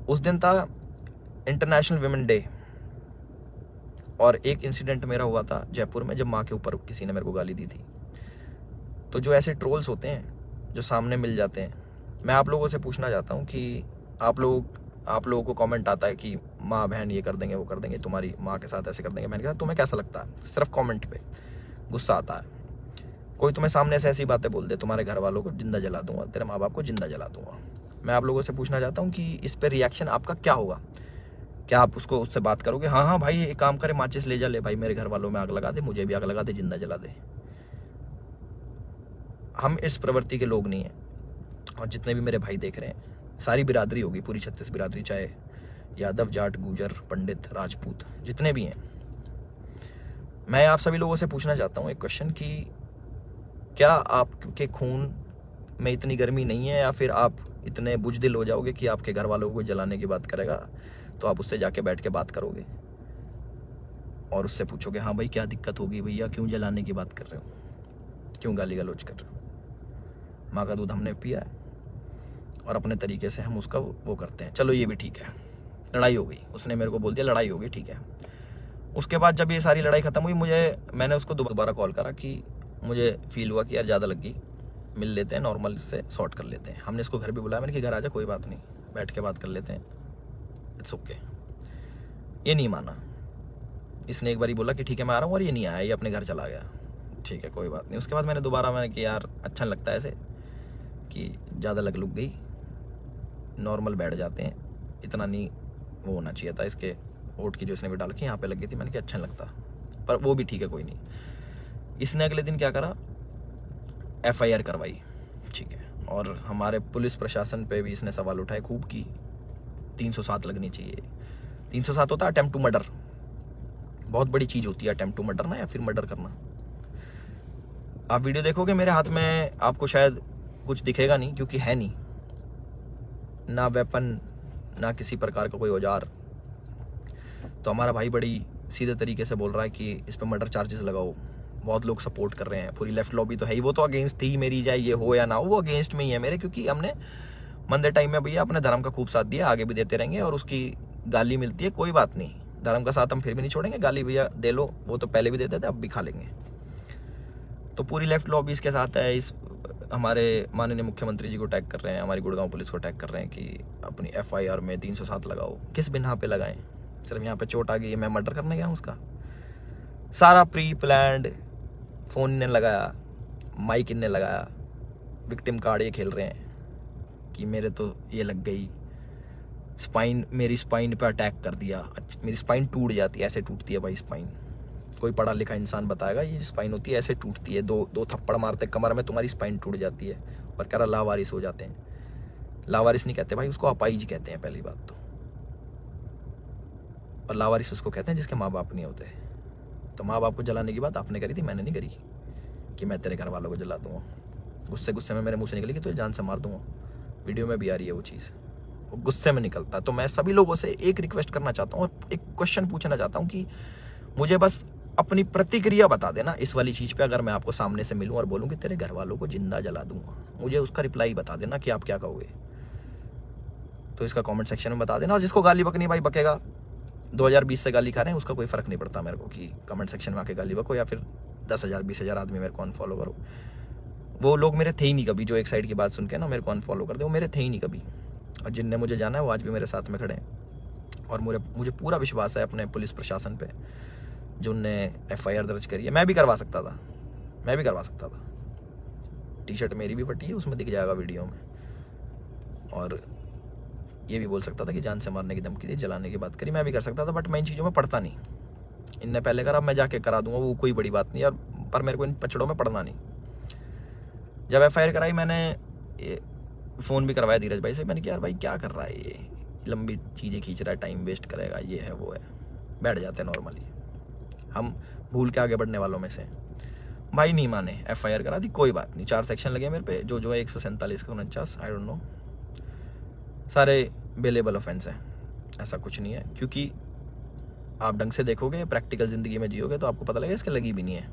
उस दिन था इंटरनेशनल विमेन डे, और एक इंसिडेंट मेरा हुआ था जयपुर में, जब माँ के ऊपर किसी ने मेरे को गाली दी थी। तो जो ऐसे ट्रोल्स होते हैं जो सामने मिल जाते हैं, मैं आप लोगों से पूछना चाहता हूँ कि आप लोगों को कमेंट आता है कि माँ बहन ये कर देंगे वो कर देंगे, तुम्हारी माँ के साथ ऐसे कर देंगे, बहन के साथ, तुम्हें कैसा लगता है? सिर्फ कमेंट पे गुस्सा आता है। कोई तुम्हें सामने से ऐसी बातें बोल दे, तुम्हारे घर वालों को जिंदा जला दूंगा, तेरे माँ बाप को जिंदा जला दूंगा। मैं आप लोगों से पूछना चाहता हूँ कि इस पर रिएक्शन आपका क्या होगा? क्या आप उससे बात करोगे, हाँ हाँ भाई एक काम करे, माचिस ले जा, ले भाई मेरे घर वालों में आग लगा दे, मुझे भी आग लगा दे, जिंदा जला दे? हम इस प्रवृत्ति के लोग नहीं हैं। और जितने भी मेरे भाई देख रहे हैं, सारी बिरादरी होगी, पूरी 36 बिरादरी, चाहे यादव, जाट, गुजर, पंडित, राजपूत, जितने भी हैं, मैं आप सभी लोगों से पूछना चाहता हूँ एक क्वेश्चन कि क्या आपके खून में इतनी गर्मी नहीं है, या फिर आप इतने बुजदिल हो जाओगे कि आपके घर वालों को जलाने की बात करेगा तो आप उससे जाके बैठ के बात करोगे और उससे पूछोगे, हाँ भाई क्या दिक्कत होगी भैया, क्यों जलाने की बात कर रहे हो, क्यों गाली गलौज कर रहे हो? माँ का दूध हमने पिया है और अपने तरीके से हम उसका वो करते हैं। चलो ये भी ठीक है, लड़ाई हो गई, उसने मेरे को बोल दिया लड़ाई हो गई, ठीक है। उसके बाद जब ये सारी लड़ाई खत्म हुई, मैंने उसको दोबारा कॉल करा कि मुझे फील हुआ कि यार ज़्यादा लग गई, मिल लेते हैं, नॉर्मल से सॉर्ट कर लेते हैं। हमने इसको घर भी बुलाया, मैंने कि घर आ जा, कोई बात नहीं, बैठ के बात कर लेते हैं, इट्स ओके। ये नहीं माना, इसने एक बारी बोला कि ठीक है मैं आ रहा हूँ, और ये नहीं आया, ये अपने घर चला गया, ठीक है कोई बात नहीं। उसके बाद मैंने कि यार अच्छा लगता है ऐसे कि ज़्यादा लग गई, नॉर्मल बैठ जाते हैं, इतना नहीं वो होना चाहिए था। इसके ओट की जो इसने भी डाल के यहाँ पे लग गई थी, मैंने कहा अच्छा नहीं लगता, पर वो भी ठीक है कोई नहीं। इसने अगले दिन क्या करा, FIR करवाई, ठीक है। और हमारे पुलिस प्रशासन पे भी इसने सवाल उठाए खूब की 307 लगनी चाहिए। 307 होता है अटेम्प्ट टू मर्डर, बहुत बड़ी चीज़ होती है अटेम्प्ट टू मर्डर ना, या फिर मर्डर करना। आप वीडियो देखोगे मेरे हाथ में, आपको शायद कुछ दिखेगा नहीं, क्योंकि है नहीं ना वेपन, ना किसी प्रकार का कोई औजार। तो हमारा भाई बड़ी सीधे तरीके से बोल रहा है कि इस पे मर्डर चार्जेस लगाओ। बहुत लोग सपोर्ट कर रहे हैं, पूरी लेफ्ट लॉबी तो है ही, वो तो अगेंस्ट थी मेरी, चाहे ये हो या ना हो, वो अगेंस्ट में ही है मेरे, क्योंकि हमने मंदे टाइम में भैया अपने धर्म का खूब साथ दिया, आगे भी देते रहेंगे, और उसकी गाली मिलती है कोई बात नहीं, धर्म का साथ हम फिर भी नहीं छोड़ेंगे, गाली भैया दे लो, वो तो पहले भी देते थे, अब भी खा लेंगे। तो पूरी लेफ्ट लॉबी इसके साथ है, इस हमारे माननीय मुख्यमंत्री जी को टैग कर रहे हैं, हमारी गुड़गांव पुलिस को टैग कर रहे हैं कि अपनी FIR में 307 लगाओ। किस बिना पे लगाएं? सिर्फ यहाँ पे चोट आ गई, मैं मर्डर करने गया हूँ उसका? सारा प्री प्लान्ड, फोन ने लगाया, माइक इनने लगाया, विक्टिम कार्ड ये खेल रहे हैं कि मेरे तो ये लग गई स्पाइन, मेरी स्पाइन पे अटैक कर दिया, मेरी स्पाइन टूट जाती है, ऐसे टूटती है भाई स्पाइन, कोई पढ़ा लिखा इंसान बताएगा ये स्पाइन होती है ऐसे टूटती है, दो थप्पड़ मारते कमर में तुम्हारी स्पाइन टूट जाती है, और कह रहा लावारिस हो जाते हैं। लावारिस नहीं कहते भाई, उसको अपाहिज कहते हैं पहली बात तो, और लावारिस उसको कहते हैं जिसके माँ बाप नहीं होते। तो माँ बाप को जलाने की बात आपने करी थी, मैंने नहीं करी कि मैं तेरे घर वालों को जला दूंगा। गुस्से में मेरे मुंह से निकली कि तुझे जान से मार दूंगा, वीडियो में भी आ रही है वो चीज़, वो गुस्से में निकलता है। तो मैं सभी लोगों से एक रिक्वेस्ट करना चाहता हूँ और एक क्वेश्चन पूछना चाहता हूँ कि मुझे बस अपनी प्रतिक्रिया बता देना इस वाली चीज़ पे। अगर मैं आपको सामने से मिलूं और बोलूं कि तेरे घर वालों को जिंदा जला दूंगा, मुझे उसका रिप्लाई बता देना कि आप क्या कहोगे। तो इसका कमेंट सेक्शन में बता देना, और जिसको गाली बकनी भाई बकेगा, 2020 से गाली खा रहे हैं उसका कोई फर्क नहीं पड़ता मेरे को कि कमेंट सेक्शन में आके गाली बको या फिर 10,000 20,000 आदमी मेरे को अनफॉलो करो। वो लोग मेरे थे ही नहीं कभी, जो एक साइड की बात सुन के ना मेरे को अनफॉलो कर दे, वो मेरे थे ही नहीं कभी। और जिनने मुझे जाना है वो आज भी मेरे साथ में खड़े हैं, और मुझे पूरा विश्वास है अपने पुलिस प्रशासन पे जो उनने FIR दर्ज करी है। मैं भी करवा सकता था, टी-शर्ट मेरी भी फटी है, उसमें दिख जाएगा वीडियो में, और ये भी बोल सकता था कि जान से मारने की धमकी दी, जलाने की बात करी, मैं भी कर सकता था, बट मैं इन चीज़ों में पढ़ता नहीं। इनने पहले करा, मैं जाके करा दूंगा, वो कोई बड़ी बात नहीं यार, पर मेरे को इन पचड़ों में पढ़ना नहीं। जब FIR कराई मैंने फ़ोन भी करवाया धीरज भाई से, मैंने कहा यार भाई क्या कर रहा है ये, लंबी चीज़ें खींच रहा है, टाइम वेस्ट करेगा, ये है वो है। बैठ जाते हैं नॉर्मली, हम भूल के आगे बढ़ने वालों में से। भाई नहीं माने, FIR करा दी, कोई बात नहीं, 4 सेक्शन लगे मेरे पे, जो है 147 का 49, आई डोंट नो, सारे बेलेबल ऑफेंस है, ऐसा कुछ नहीं है। क्योंकि आप ढंग से देखोगे, प्रैक्टिकल ज़िंदगी में जियोगे तो आपको पता लगेगा इसके लगी भी नहीं है,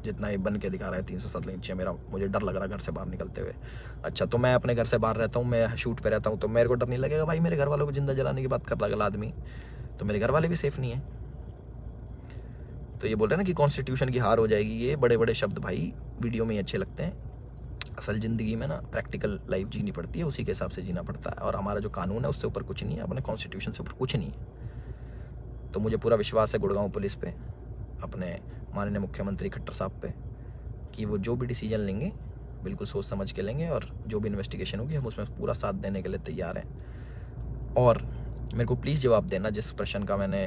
जितना ये बन के दिखा रहा है 307 नीचे। मुझे डर लग रहा है घर से बाहर निकलते हुए। अच्छा, तो मैं अपने घर से बाहर रहता हूँ, मैं शूट पे रहता हूँ, तो मेरे को डर नहीं लगेगा भाई मेरे घर वालों को जिंदा जलाने की बात कर रहा अगला आदमी, तो मेरे घर वाले भी सेफ नहीं है। तो ये बोल रहे हैं ना कि कॉन्स्टिट्यूशन की हार हो जाएगी, ये बड़े बड़े शब्द भाई वीडियो में ही अच्छे लगते हैं, असल ज़िंदगी में ना प्रैक्टिकल लाइफ जीनी पड़ती है, उसी के हिसाब से जीना पड़ता है। और हमारा जो कानून है उससे ऊपर कुछ नहीं है, अपने कॉन्स्टिट्यूशन से ऊपर कुछ नहीं है। तो मुझे पूरा विश्वास है गुड़गांव पुलिस पे, अपने माननीय मुख्यमंत्री खट्टर साहब पे, कि वो जो भी डिसीजन लेंगे बिल्कुल सोच समझ के लेंगे, और जो भी इन्वेस्टिगेशन होगी हम उसमें पूरा साथ देने के लिए तैयार हैं। और मेरे को प्लीज़ जवाब देना जिस प्रश्न का मैंने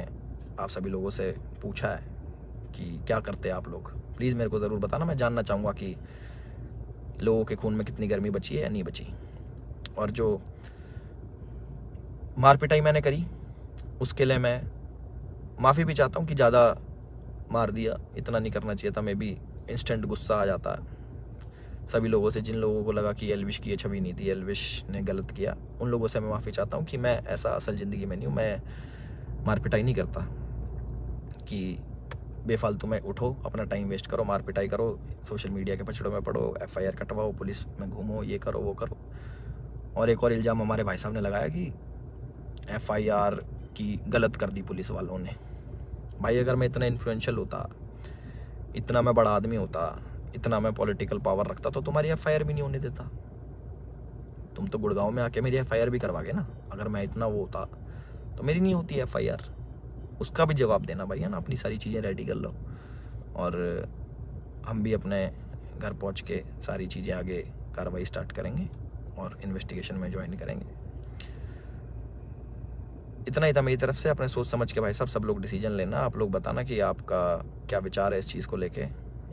आप सभी लोगों से पूछा है कि क्या करते हैं आप लोग, प्लीज़ मेरे को ज़रूर बताना। मैं जानना चाहूँगा कि लोगों के खून में कितनी गर्मी बची है या नहीं बची। और जो मार पिटाई मैंने करी उसके लिए मैं माफ़ी भी चाहता हूँ कि ज़्यादा मार दिया, इतना नहीं करना चाहिए था। मैं भी इंस्टेंट गुस्सा आ जाता है सभी लोगों से, जिन लोगों को लगा कि एल्विश की ये छवि नहीं थी, एल्विश ने गलत किया, उन लोगों से मैं माफ़ी चाहता हूँ कि मैं ऐसा असल ज़िंदगी में नहीं हूँ। मैं मार पिटाई नहीं करता कि बेफालतू में उठो, अपना टाइम वेस्ट करो, मार पिटाई करो, सोशल मीडिया के पछड़ों में पड़ो, FIR कटवाओ, पुलिस में घूमो, ये करो वो करो। और एक और इल्ज़ाम हमारे भाई साहब ने लगाया कि FIR की गलत कर दी पुलिस वालों ने। भाई अगर मैं इतना इन्फ्लुएंशियल होता, इतना मैं बड़ा आदमी होता, इतना मैं पॉलिटिकल पावर रखता, तो तुम्हारी FIR भी नहीं होने देता। तुम तो गुड़गांव में आके मेरी FIR भी करवागे ना। अगर मैं इतना वो होता तो मेरी नहीं होती FIR। उसका भी जवाब देना भाई, है ना। अपनी सारी चीज़ें रेडी कर लो, और हम भी अपने घर पहुंच के सारी चीज़ें आगे कार्रवाई स्टार्ट करेंगे और इन्वेस्टिगेशन में ज्वाइन करेंगे। इतना ही था मेरी तरफ से। अपने सोच समझ के भाई साहब सब लोग डिसीजन लेना। आप लोग बताना कि आपका क्या विचार है इस चीज़ को लेके।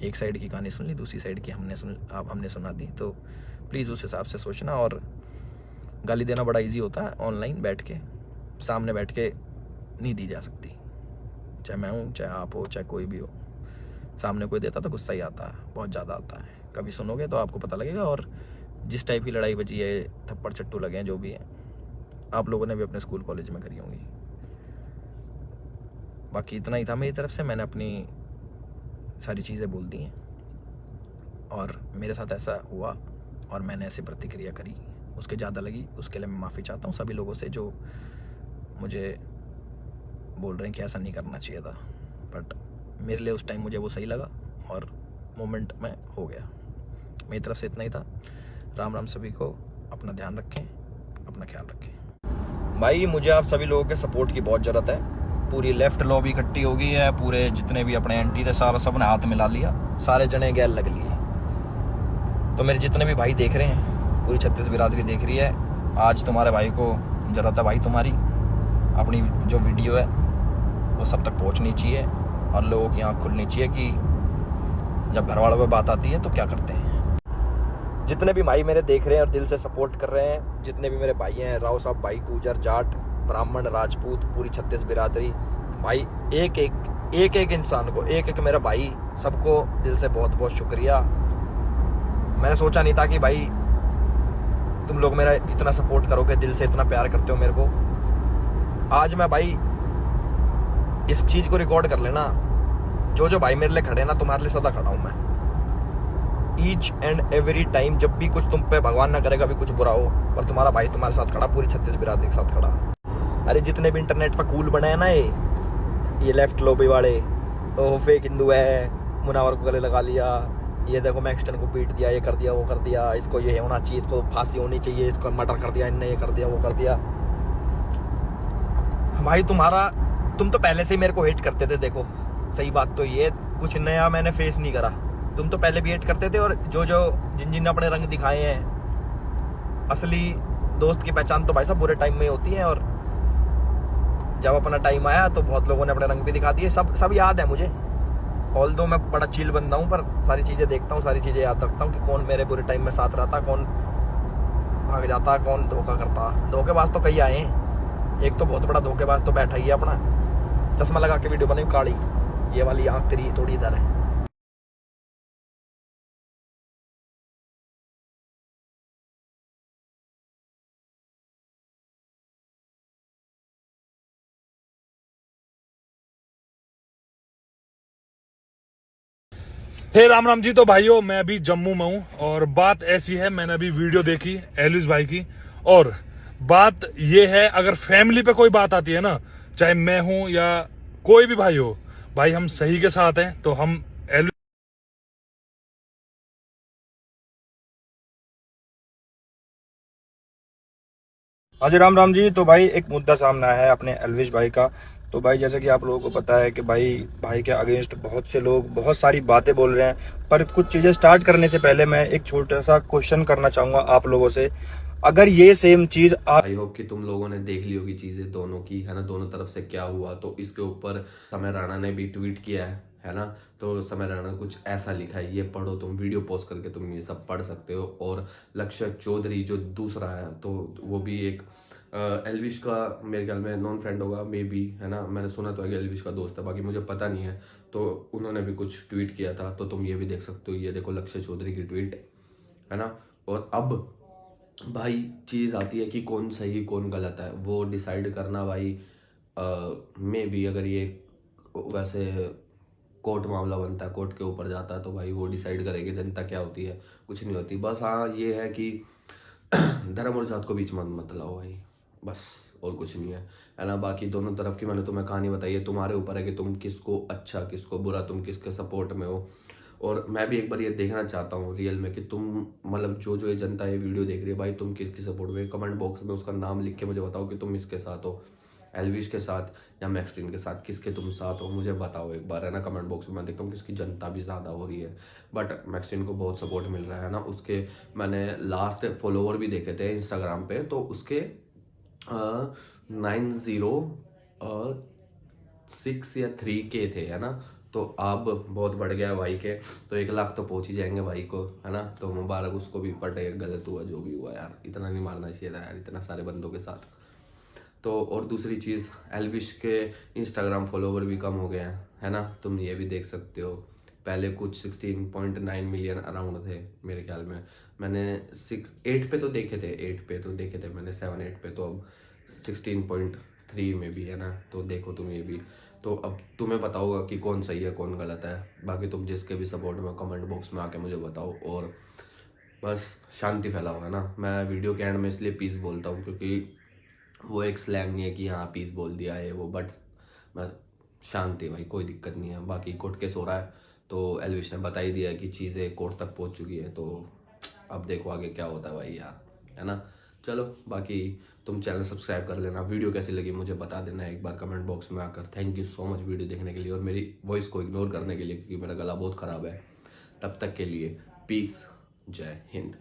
एक साइड की कहानी सुन ली, दूसरी साइड की हमने सुना दी, तो प्लीज़ उस हिसाब से सोचना। और गाली देना बड़ा इजी होता है, ऑनलाइन बैठ के, सामने बैठ के नहीं दी जा सकती। चाहे मैं हूँ, चाहे आप हो, चाहे कोई भी हो, सामने कोई देता तो गुस्सा ही आता है, बहुत ज़्यादा आता है। कभी सुनोगे तो आपको पता लगेगा। और जिस टाइप की लड़ाई बची है, थप्पड़ चट्टू लगे हैं, जो भी है, आप लोगों ने भी अपने स्कूल कॉलेज में करी होंगी। बाकी इतना ही था मेरी तरफ से। मैंने अपनी सारी चीज़ें बोल दी हैं और मेरे साथ ऐसा हुआ और मैंने ऐसी प्रतिक्रिया करी। उसके ज़्यादा लगी, उसके लिए मैं माफ़ी चाहता हूँ सभी लोगों से जो मुझे बोल रहे हैं कि ऐसा नहीं करना चाहिए था, बट मेरे लिए उस टाइम मुझे वो सही लगा और मोमेंट में हो गया। मेरी तरफ से इतना ही था। राम राम सभी को, अपना ध्यान रखें, अपना ख्याल रखें। भाई मुझे आप सभी लोगों के सपोर्ट की बहुत ज़रूरत है। पूरी लेफ्ट लॉबी इकट्ठी हो गई है, पूरे जितने भी अपने एंटी थे सारा सब ने हाथ मिला लिया, सारे जने गैल लग लिए। तो मेरे जितने भी भाई देख रहे हैं, पूरी 36 बिरादरी देख रही है, आज तुम्हारे भाई को ज़रूरत है भाई तुम्हारी। अपनी जो वीडियो है वो सब तक पहुंचनी चाहिए और लोगों की आँख खुलनी चाहिए कि जब घर वालों पे बात आती है तो क्या करते हैं। जितने भी भाई मेरे देख रहे हैं और दिल से सपोर्ट कर रहे हैं, जितने भी मेरे भाई हैं, राव साहब भाई, गुजर, जाट, ब्राह्मण, राजपूत, पूरी 36 बिरादरी, भाई एक एक इंसान को, एक एक मेरा भाई, सबको दिल से बहुत बहुत शुक्रिया। मैंने सोचा नहीं था कि भाई तुम लोग मेरा इतना सपोर्ट करोगे, दिल से इतना प्यार करते हो मेरे को। आज मैं भाई इस चीज़ को रिकॉर्ड कर लेना, जो भाई मेरे लिए खड़े ना, तुम्हारे लिए सदा खड़ा हूँ मैं। ईच एंड एवरी टाइम, जब भी कुछ तुम पे भगवान ना करेगा भी कुछ बुरा हो, पर तुम्हारा भाई तुम्हारे साथ खड़ा, पूरी 36 बिरादरी के साथ खड़ा। अरे जितने भी इंटरनेट पर कूल बने हैं ना, ये लेफ्ट लॉबी वाले, ओ फेक हिंदू है, मुनावर को गले लगा लिया, ये देखो मैक्सटन को पीट दिया, ये कर दिया, वो कर दिया, इसको ये होना चाहिए, इसको फांसी होनी चाहिए, इसको मर्डर कर दिया इनने, ये कर दिया, वो कर दिया। भाई तुम तो पहले से ही मेरे को हेट करते थे। देखो सही बात तो ये, कुछ नया मैंने फेस नहीं करा। तुम तो पहले भी हेट करते थे, और जिन ने अपने रंग दिखाए हैं, असली दोस्त की पहचान तो भाई साहब बुरे टाइम में होती है, और जब अपना टाइम आया तो बहुत लोगों ने अपने रंग भी दिखा दिए। सब याद है मुझे, ऑल्दो मैं बड़ा चिल बंदा हूँ, पर सारी चीज़ें देखता हूँ, सारी चीज़ें याद रखता हूँ कि कौन मेरे बुरे टाइम में साथ रहता, कौन भाग जाता, कौन धोखा करता। धोखेबाज तो कई आए हैं, एक तो बहुत बड़ा धोखेबाज तो बैठा ही है अपना, चश्मा लगा के वीडियो बनी काली, ये वाली आँख तेरी थोड़ी इधर है। हे राम राम जी। तो भाइयों मैं अभी जम्मू में हूं और बात ऐसी है, मैंने अभी वीडियो देखी एलविश भाई की, और बात ये है, अगर फैमिली पे कोई बात आती है ना, चाहे मैं हूं या कोई भी भाई हो, भाई हम सही के साथ हैं, तो हम एलविश हाँ जी, राम राम जी। तो भाई एक मुद्दा सामने आया है अपने एलविश भाई का। तो भाई जैसे कि आप लोगों को पता है कि भाई के अगेंस्ट बहुत से लोग बहुत सारी बातें बोल रहे हैं, पर कुछ चीजें स्टार्ट करने से पहले मैं एक छोटा सा क्वेश्चन करना चाहूंगा आप लोगों से। अगर ये सेम चीज आप, आई होप कि तुम लोगों ने देख ली होगी चीजें दोनों की, है ना, दोनों तरफ से क्या हुआ। तो इसके ऊपर समय राणा ने भी ट्वीट किया है ना। तो समय राणा ने कुछ ऐसा लिखा है, ये पढ़ो, तुम वीडियो पॉज करके तुम ये सब पढ़ सकते हो। और लक्ष्य चौधरी जो दूसरा है, तो वो भी एक एलविश का मेरे ख्याल में नॉन फ्रेंड होगा, मे बी, है ना। मैंने सुना तो है कि एलविश का दोस्त है, बाकी मुझे पता नहीं है। तो उन्होंने भी कुछ ट्वीट किया था, तो तुम ये भी देख सकते हो। ये देखो लक्ष्य चौधरी की ट्वीट, है ना। और अब भाई चीज़ आती है कि कौन सही कौन गलत है, वो डिसाइड करना भाई मे बी, अगर ये वैसे कोर्ट मामला बनता है, कोर्ट के ऊपर जाता है, तो भाई वो डिसाइड करेगी जनता क्या होती है, कुछ नहीं होती। बस हाँ ये है कि धर्म और जात को बीच में मत लाओ भाई, बस, और कुछ नहीं है ना। बाकी दोनों तरफ की मैंने तुम्हें कहानी बताई है, तुम्हारे ऊपर है कि तुम किसको अच्छा किसको बुरा, तुम किसके सपोर्ट में हो। और मैं भी एक बार ये देखना चाहता हूँ रियल में कि तुम, मतलब जो ये जनता ये वीडियो देख रही है भाई, तुम किसकी सपोर्ट में। कमेंट बॉक्स में उसका नाम लिख के मुझे बताओ कि तुम इसके साथ हो, एलविश के साथ या मैक्सटीन के साथ, किसके तुम साथ हो मुझे बताओ एक बार, है ना। कमेंट बॉक्स में मैं देखता हूँ किसकी जनता भी ज़्यादा हो रही है, बट मैक्सटीन को बहुत सपोर्ट मिल रहा है ना। उसके मैंने लास्ट फॉलोवर भी देखे थे इंस्टाग्राम पे, तो उसके 906 या 3K थे, है ना। तो अब बहुत बढ़ गया भाई के, तो 1 लाख तो पहुंच ही जाएंगे भाई को, है ना। तो मुबारक उसको भी, बट गलत हुआ जो भी हुआ यार, इतना नहीं मारना चाहिए था यार, इतना सारे बंदों के साथ। तो और दूसरी चीज़, एलविश के इंस्टाग्राम फॉलोवर भी कम हो गए हैं, है ना। तुम ये भी देख सकते हो, पहले कुछ 16.9 मिलियन अराउंड थे मेरे ख्याल में। मैंने 8 पे तो देखे थे मैंने, 7-8 पे, तो अब 16.3 में भी, है ना। तो देखो तुम ये भी, तो अब तुम्हें पता होगा कि कौन सही है कौन गलत है। बाकी तुम जिसके भी सपोर्ट में कमेंट बॉक्स में आके मुझे बताओ। और बस शांति फैला हुआ है ना। मैं वीडियो के एंड में इसलिए पीस बोलता हूँ क्योंकि वो एक स्लैंग नहीं है कि हाँ पीस बोल दिया है वो, बट मैं शांति भाई, कोई दिक्कत नहीं है। बाकी कोर्ट केस हो रहा है तो एलविश ने बता ही दिया कि चीज़ें कोर्ट तक पहुँच चुकी है, तो अब देखो आगे क्या होता है भाई यार, है ना। चलो बाकी तुम चैनल सब्सक्राइब कर लेना। वीडियो कैसी लगी मुझे बता देना एक बार कमेंट बॉक्स में आकर। Thank you so much video देखने के लिए और मेरी वॉइस को इग्नोर करने के लिए, क्योंकि मेरा गला बहुत ख़राब है। तब तक के लिए पीस, जय हिंद।